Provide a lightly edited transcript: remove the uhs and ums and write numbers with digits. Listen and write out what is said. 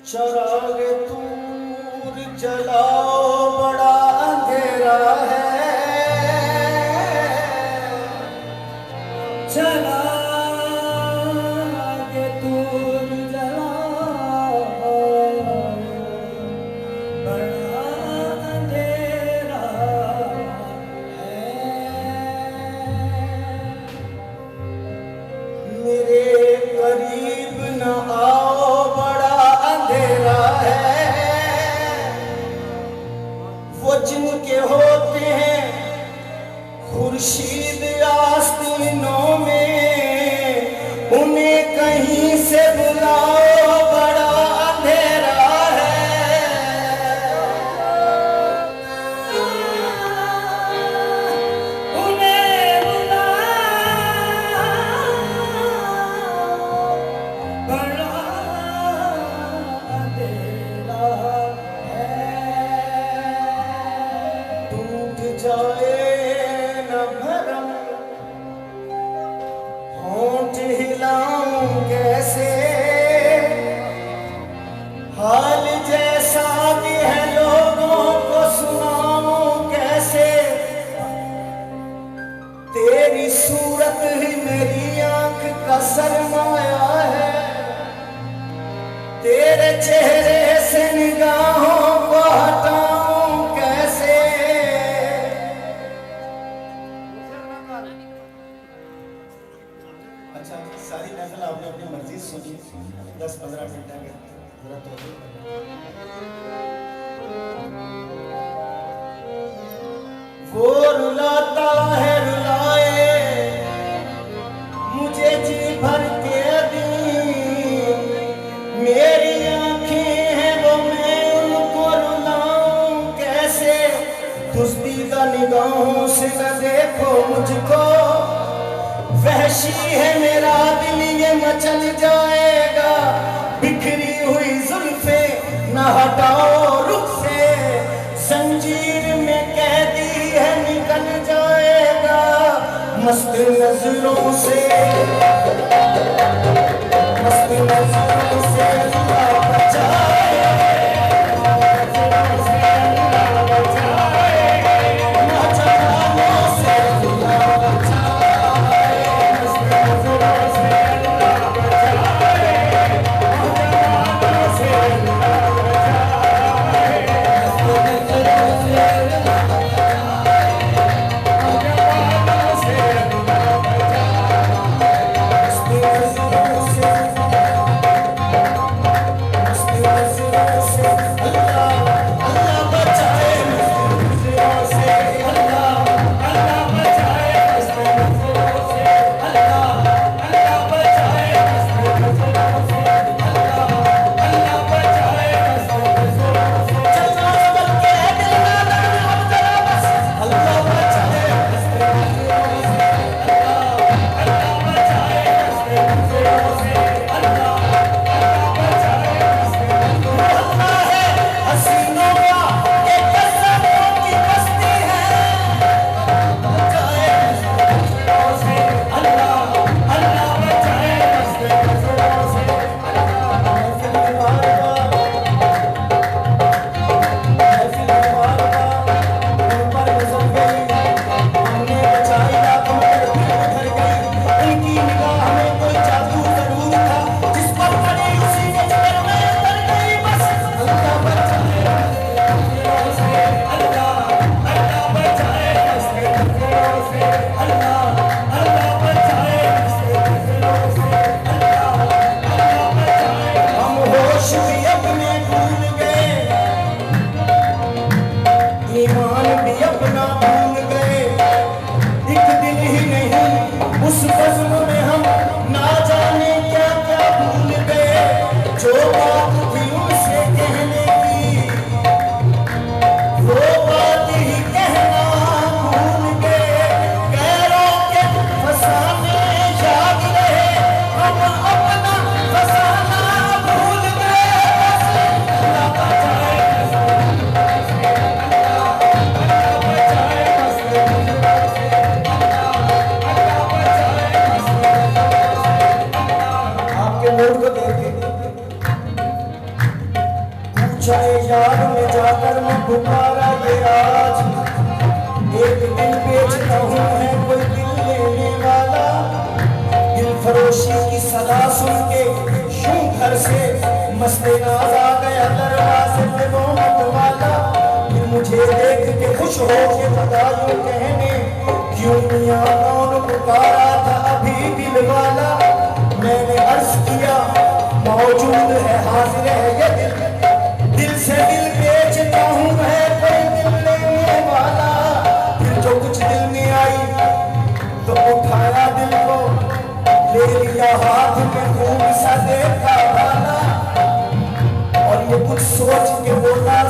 चराग दूर जलाओ बड़ा अंधेरा है। चराग दूर जलाओ बड़ा अंधेरा है। मेरे करीब न आओ बड़ा अंधेरा है। वो जिनके होते हैं खुर्शीद आस्तीनों में, उन्हें कहीं से बुलाओ बड़ा अंधेरा है। उन्हें बुलाओ बड़ा अंधेरा है। टूट जाए न भरम होंठ हिलाऊं कैसे, हाल जैसा भी है लोगों को सुनाऊं कैसे। तेरी सूरत ही मेरी आंख का सरमाया है, तेरे चेहरे से निगाहों को हटाऊं कैसे। अच्छा, सारी नज़ल आपने अपनी मर्जी से सुनी, 10-15 मिनट के जरा तो वो रुलाता है रुलाए मुझे जी भर के दी। मेरी आंखें हैं वो मैं उनको रुलाऊं कैसे। दुस्तीदा निगाहों से न देखो मुझको, वहशी है मेरा दिल ये मचल जाएगा। बिखरी हुई जुल्फे न हटाओ रुख से, जंजीर में कैदी है निकल जाएगा। मस्त नजरों से अल्लाह बचाए। नौजवानों से अल्लाह बचाए। चले यार में जाकर मैं पुकारा ये आज, एक दिल बेचता हूँ है कोई दिल लेने वाला। दिल फरोशी की सदा सुन के यूं घर से मस्ते नाज आ गया दरवाजे पे वो मतवाला। फिर मुझे देख के खुश हो के बधाई कहने, क्यों मियां कौन पुकारा था अभी दिल वाला। मैंने अर्ज किया मौजूद है हाजिर है ये दिल, दिल से दिल बेचता हूँ है कोई दिल लेने वाला। फिर जो कुछ दिल में आई तो उठाया दिल को, ले लिया हाथ में खूब सा देखा वाला। और ये कुछ सोच के बोला